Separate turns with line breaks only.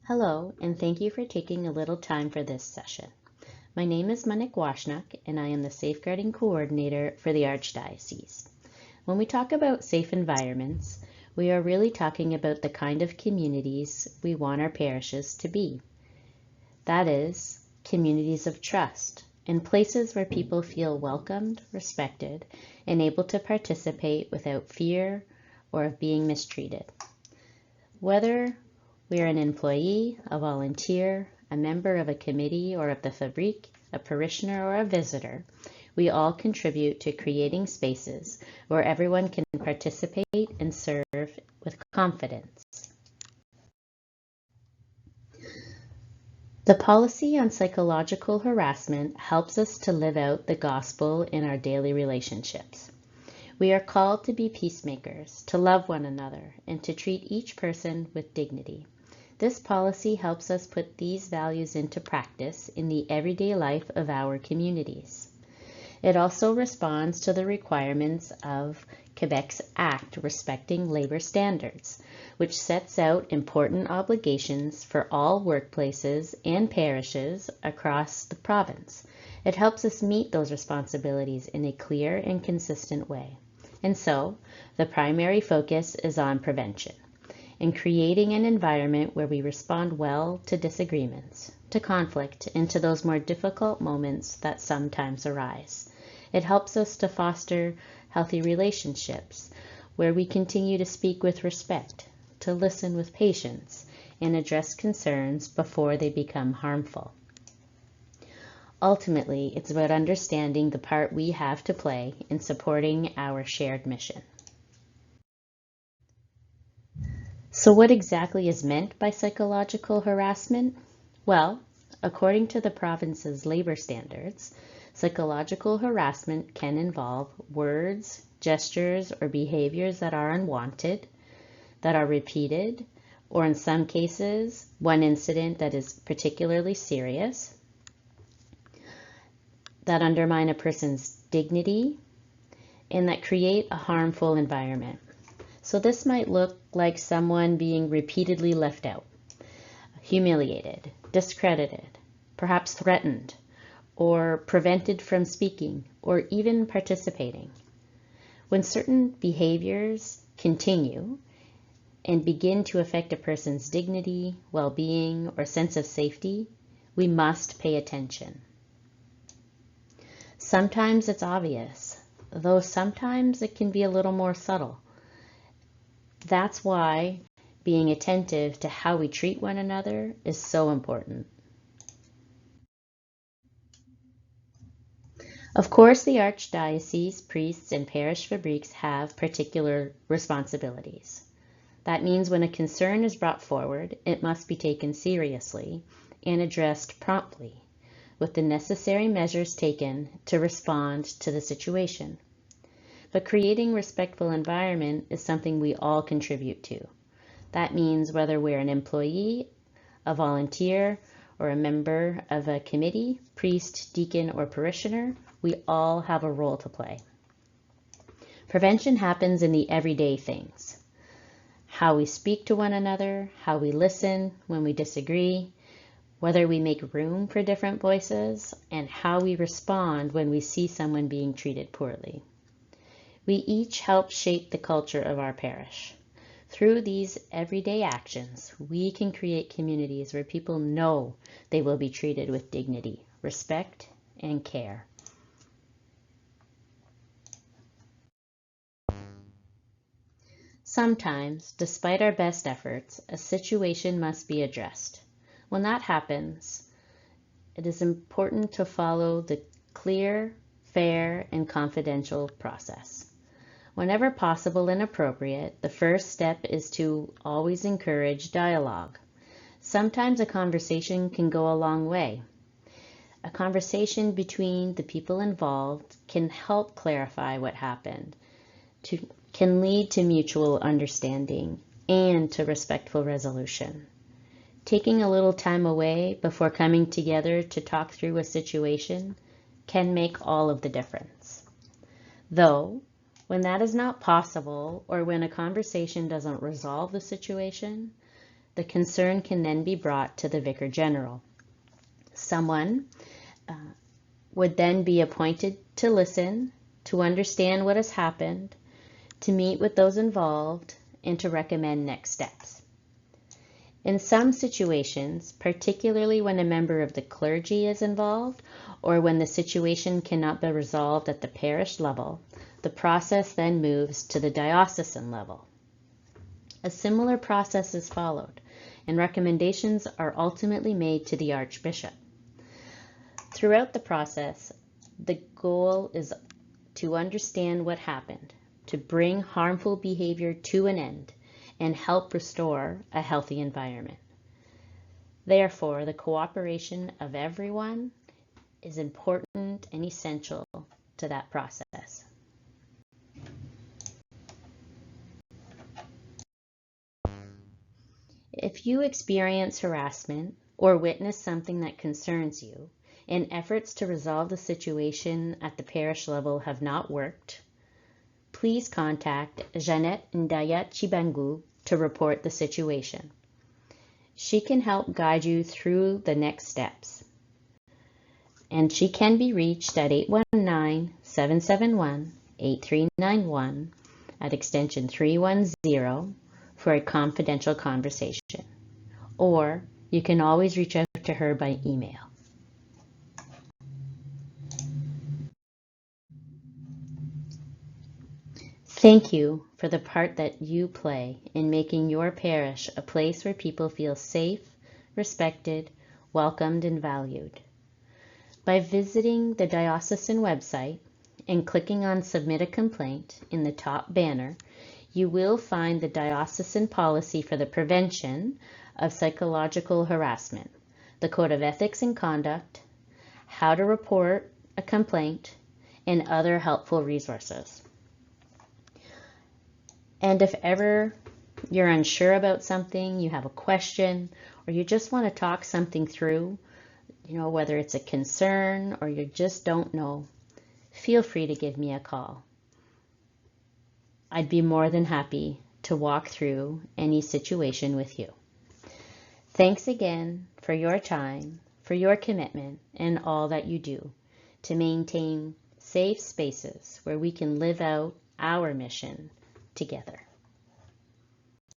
Hello, and thank you for taking a little time for this session. My name is Manik Washnuk, and I am the Safeguarding Coordinator for the Archdiocese. When we talk about safe environments, we are really talking about the kind of communities we want our parishes to be. That is, communities of trust, and places where people feel welcomed, respected, and able to participate without fear or of being mistreated. Whether we are an employee, a volunteer, a member of a committee or of the Fabrique, a parishioner or a visitor, we all contribute to creating spaces where everyone can participate and serve with confidence. The policy on psychological harassment helps us to live out the gospel in our daily relationships. We are called to be peacemakers, to love one another, and to treat each person with dignity. This policy helps us put these values into practice in the everyday life of our communities. It also responds to the requirements of Quebec's Act respecting labor standards, which sets out important obligations for all workplaces and parishes across the province. It helps us meet those responsibilities in a clear and consistent way. And so, the primary focus is on prevention and creating an environment where we respond well to disagreements, to conflict, and to those more difficult moments that sometimes arise. It helps us to foster healthy relationships where we continue to speak with respect, to listen with patience, and address concerns before they become harmful. Ultimately, it's about understanding the part we have to play in supporting our shared mission. So what exactly is meant by psychological harassment? Well, according to the province's labor standards, psychological harassment can involve words, gestures, or behaviors that are unwanted, that are repeated, or in some cases, one incident that is particularly serious, that undermine a person's dignity, and that create a harmful environment. So this might look like someone being repeatedly left out, humiliated, discredited, perhaps threatened, or prevented from speaking, or even participating. When certain behaviors continue and begin to affect a person's dignity, well-being, or sense of safety, we must pay attention. Sometimes it's obvious, though sometimes it can be a little more subtle. That's why being attentive to how we treat one another is so important. Of course, the Archdiocese, priests, and parish fabriques have particular responsibilities. That means when a concern is brought forward, it must be taken seriously and addressed promptly, with the necessary measures taken to respond to the situation. But creating a respectful environment is something we all contribute to. That means whether we're an employee, a volunteer, or a member of a committee, priest, deacon, or parishioner, we all have a role to play. Prevention happens in the everyday things. How we speak to one another, how we listen when we disagree, whether we make room for different voices, and how we respond when we see someone being treated poorly. We each help shape the culture of our parish. Through these everyday actions, we can create communities where people know they will be treated with dignity, respect, and care. Sometimes, despite our best efforts, a situation must be addressed. When that happens, it is important to follow the clear, fair, and confidential process. Whenever possible and appropriate, the first step is to always encourage dialogue. Sometimes a conversation can go a long way. A conversation between the people involved can help clarify what happened, can lead to mutual understanding and to respectful resolution. Taking a little time away before coming together to talk through a situation can make all of the difference. Though, when that is not possible, or when a conversation doesn't resolve the situation, the concern can then be brought to the Vicar General. Someone would then be appointed to listen, to understand what has happened, to meet with those involved, and to recommend next steps. In some situations, particularly when a member of the clergy is involved or when the situation cannot be resolved at the parish level, the process then moves to the diocesan level. A similar process is followed, and recommendations are ultimately made to the Archbishop. Throughout the process, the goal is to understand what happened, to bring harmful behavior to an end, and help restore a healthy environment. Therefore, the cooperation of everyone is important and essential to that process. If you experience harassment or witness something that concerns you, and efforts to resolve the situation at the parish level have not worked, please contact Jeanette Ndaya Chibangu to report the situation. She can help guide you through the next steps. And she can be reached at 819-771-8391 at extension 310 for a confidential conversation. Or you can always reach out to her by email. Thank you for the part that you play in making your parish a place where people feel safe, respected, welcomed, and valued. By visiting the diocesan website and clicking on Submit a Complaint in the top banner, you will find the diocesan policy for the prevention of psychological harassment, the Code of Ethics and Conduct, how to report a complaint, and other helpful resources. And if ever you're unsure about something, you have a question, or you just want to talk something through, whether it's a concern or you just don't know, feel free to give me a call. I'd be more than happy to walk through any situation with you. Thanks again for your time, for your commitment, and all that you do to maintain safe spaces where we can live out our mission together.